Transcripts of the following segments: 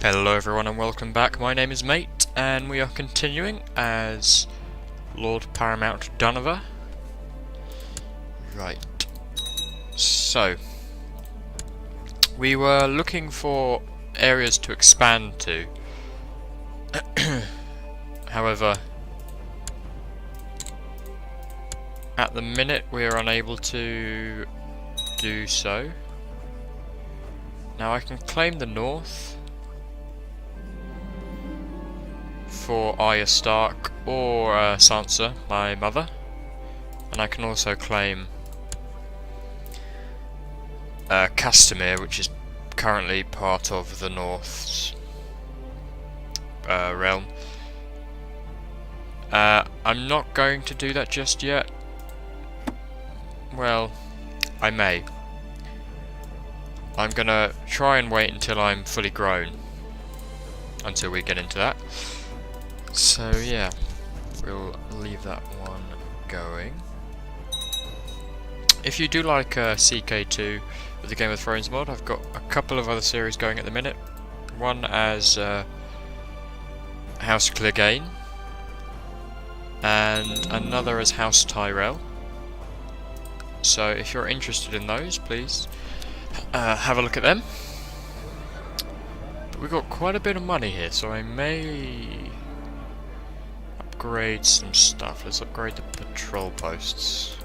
Hello everyone and welcome back. My name is M.A.T.E and we are continuing as Lord Paramount Donover. Right. So, we were looking for areas to expand to. However, at the minute we are unable to do so. Now I can claim the north for Arya Stark or Sansa, my mother, and I can also claim Castamere, which is currently part of the North's realm. I'm not going to do that just yet. Well, I may. I'm gonna try and wait until I'm fully grown, until we get into that. So yeah, we'll leave that one going. If you do like CK2 with the Game of Thrones mod, I've got a couple of other series going at the minute. One as House Clegane, and another as House Tyrell. So if you're interested in those, please have a look at them. But we've got quite a bit of money here, so I may upgrade some stuff. Let's upgrade the patrol posts.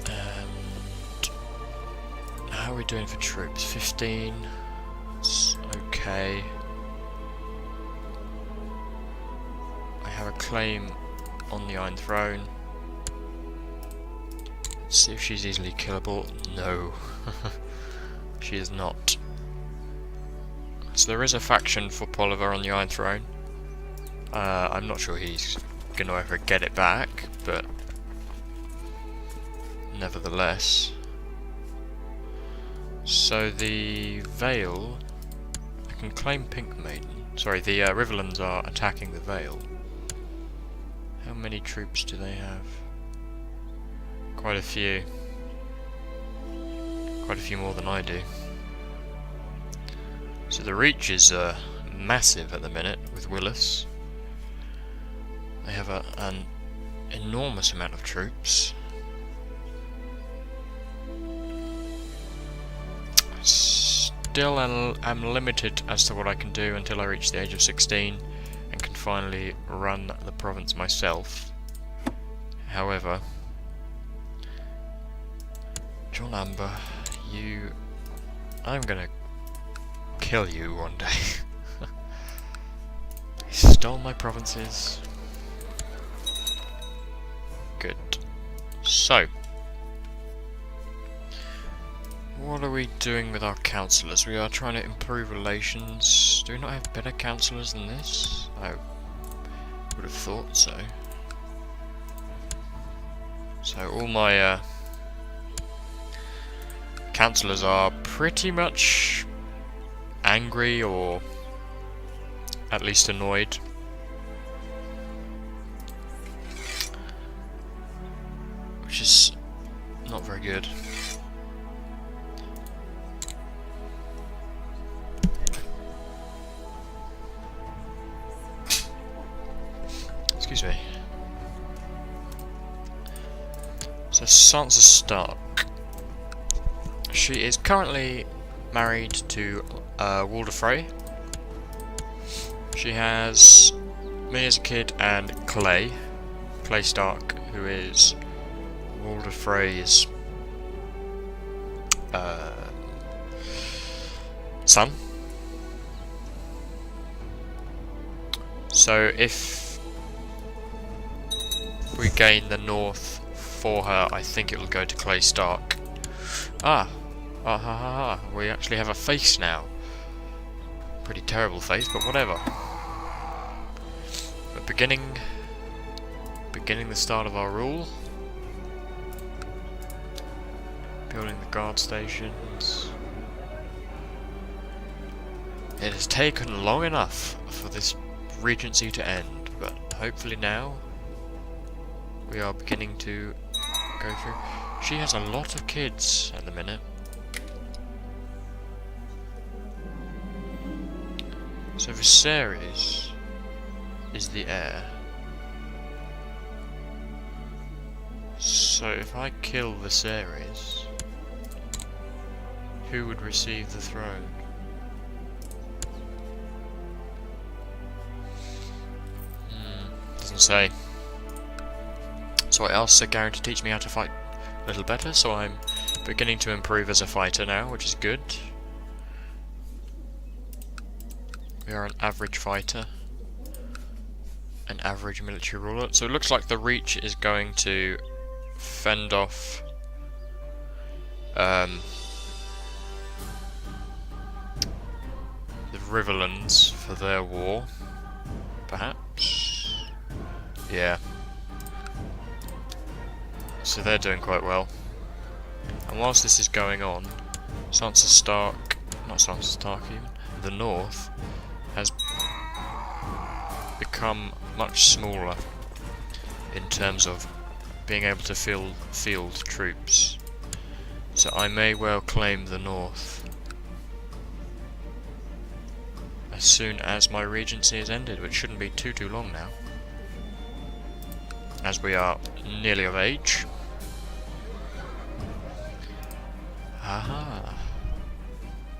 And how are we doing for troops? 15. It's okay. I have a claim on the Iron Throne. Let's see if she's easily killable. No. She is not. So there is a faction for Polliver on the Iron Throne. I'm not sure he's going to ever get it back, but nevertheless. So the Vale, I can claim Pink Maiden. Sorry, the Riverlands are attacking the Vale. How many troops do they have? Quite a few. Quite a few more than I do. So the reach is massive at the minute with Willis. They have an enormous amount of troops. Still am limited as to what I can do until I reach the age of 16 and can finally run the province myself. However, John Amber, I'm gonna kill you one day. He stole my provinces. Good. So, what are we doing with our councillors? We are trying to improve relations. Do we not have better councillors than this? I would have thought so. So all my councillors are pretty much angry, or at least annoyed. Which is not very good. Excuse me. So Sansa Stark. She is currently married to Walder Frey. She has me as a kid and Clay Stark, who is Walder Frey's son. So if we gain the north for her, I think it will go to Clay Stark. We actually have a face now. Pretty terrible face, but whatever. But beginning the start of our rule. Building the guard stations. It has taken long enough for this regency to end, but hopefully now we are beginning to go through. She has a lot of kids at the minute. So Viserys is the heir. So if I kill Viserys, who would receive the throne? Doesn't say. So I asked Sir to teach me how to fight a little better, so I'm beginning to improve as a fighter now, which is good. We are an average fighter. An average military ruler. So it looks like the Reach is going to fend off the riverlands for their war, perhaps. Yeah. So they're doing quite well. And whilst this is going on, Sansa Stark, not Sansa Stark even, the North has become much smaller in terms of being able to field troops. So I may well claim the North as soon as my regency is ended, which shouldn't be too long now, as we are nearly of age. Aha!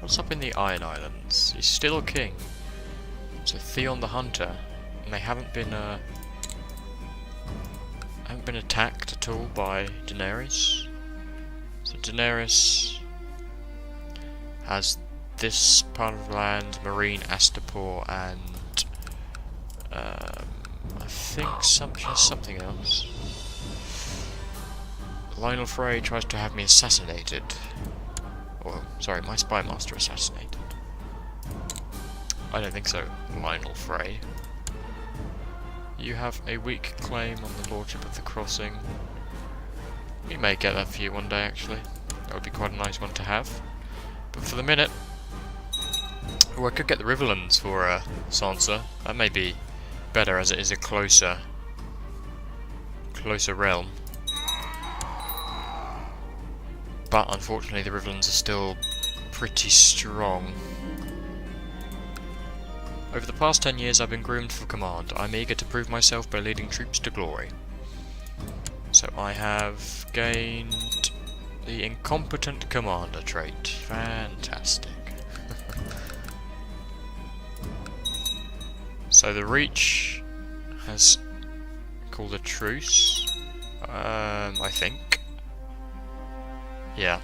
What's up in the Iron Islands? He's still king. So Theon the Hunter, and they haven't been attacked at all by Daenerys. So Daenerys has this part of the land, Marine Astapor, and I think something else. Lionel Frey tries to have me assassinated. Or, sorry, my spy master assassinated. I don't think so, Lionel Frey. You have a weak claim on the Lordship of the Crossing. We may get that for you one day, actually. That would be quite a nice one to have. But for the minute... Oh, I could get the Riverlands for Sansa. That may be better, as it is a closer realm. But unfortunately the Riverlands are still pretty strong. Over the past 10 years I've been groomed for command. I'm eager to prove myself by leading troops to glory. So I have gained the incompetent commander trait. Fantastic. So the Reach has called a truce, I think. Yeah.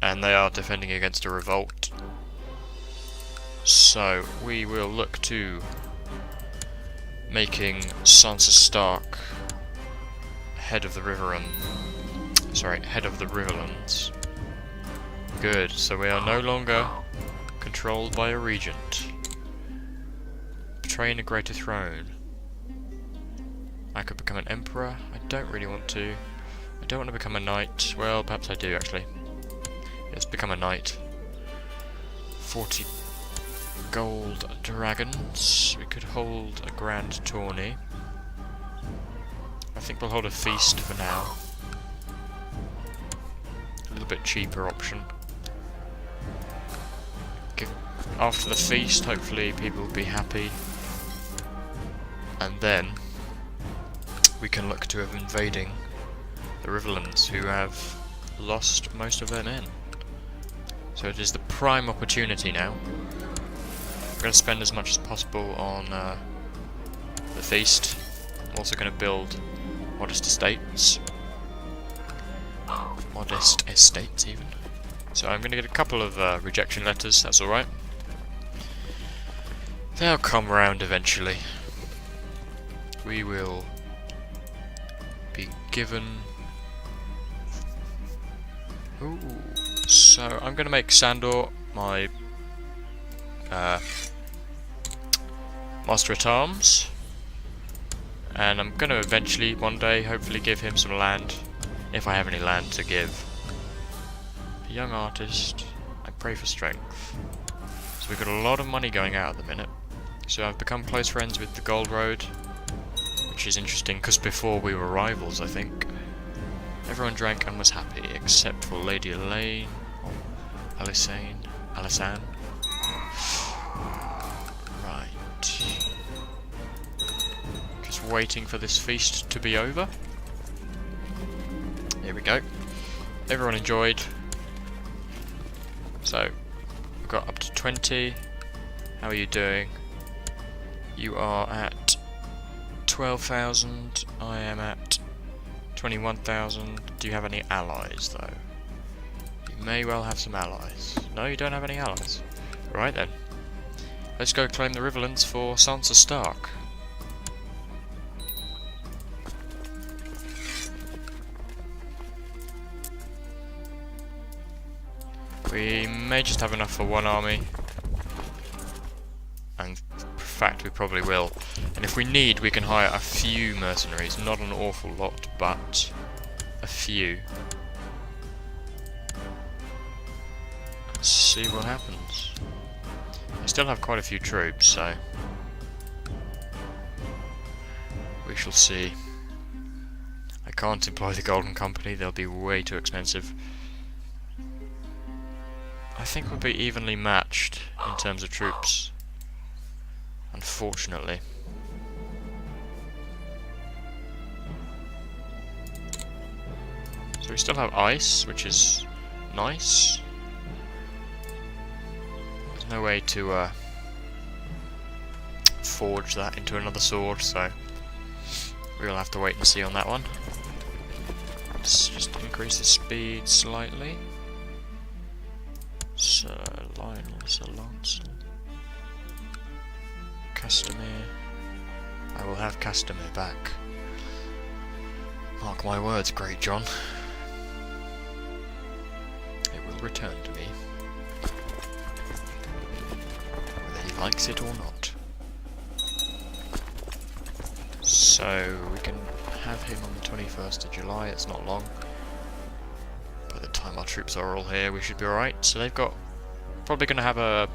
And they are defending against a revolt. So we will look to making Sansa Stark head of the Riverlands. Good, so we are no longer controlled by a regent. Betraying a greater throne. I could become an emperor. I don't really want to. I don't want to become a knight. Well, perhaps I do actually. Let's become a knight. 40 gold dragons. We could hold a grand tourney. I think we'll hold a feast for now. A little bit cheaper option. After the feast, hopefully people will be happy. And then we can look to invading the Riverlands, who have lost most of their men. So it is the prime opportunity now. I'm going to spend as much as possible on the feast. I'm also going to build modest estates. Modest estates, even. So I'm going to get a couple of rejection letters, that's alright. They'll come round eventually. We will be given... Ooh. So I'm going to make Sandor my Master-at-Arms, and I'm going to eventually, one day, hopefully give him some land, if I have any land to give. A young artist, I pray for strength. So we've got a lot of money going out at the minute. So I've become close friends with the Gold Road, which is interesting, because before we were rivals, I think. Everyone drank and was happy, except for Lady Elaine, or Alysanne, waiting for this feast to be over. Here we go. Everyone enjoyed. So, we've got up to 20. How are you doing? You are at 12,000. I am at 21,000. Do you have any allies, though? You may well have some allies. No, you don't have any allies. Right then. Let's go claim the riverlands for Sansa Stark. We may just have enough for one army. And in fact, we probably will. And if we need, we can hire a few mercenaries. Not an awful lot, but a few. Let's see what happens. We still have quite a few troops, so we shall see. I can't employ the Golden Company, they'll be way too expensive. I think we'll be evenly matched in terms of troops, unfortunately. So we still have ice, which is nice. There's no way to forge that into another sword, so we'll have to wait and see on that one. Let's just increase the speed slightly. Sir Lionel, Sir Lancel. Castamere. I will have Castamere back. Mark my words, Great John. It will return to me. Whether he likes it or not. So, we can have him on the 21st of July, it's not long. By the time our troops are all here, we should be alright. So they've got... probably going to have a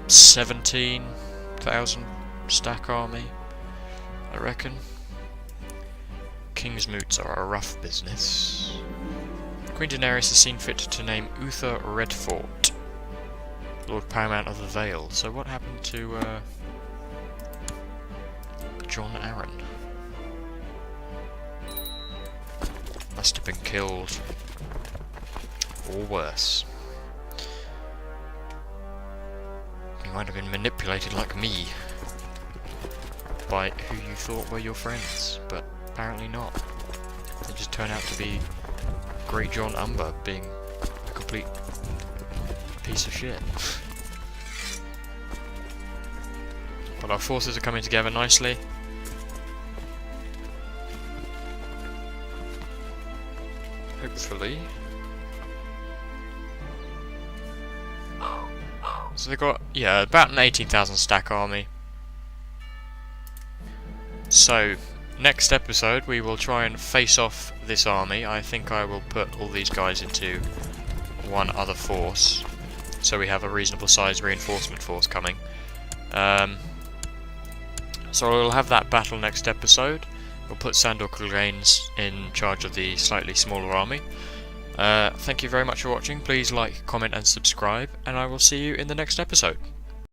17,000 stack army, I reckon. King's moots are a rough business. Queen Daenerys has seen fit to name Uther Redfort Lord Paramount of the Vale. So what happened to Jon Arryn? Must have been killed, or worse. You might have been manipulated like me by who you thought were your friends, but apparently not. They just turn out to be Great John Umber being a complete piece of shit. But our forces are coming together nicely. Hopefully. So they've got, yeah, about an 18,000 stack army. So, next episode we will try and face off this army. I think I will put all these guys into one other force, so we have a reasonable sized reinforcement force coming. So we'll have that battle next episode. We'll put Sandor Clegane in charge of the slightly smaller army. Thank you very much for watching. Please like, comment and subscribe, and I will see you in the next episode.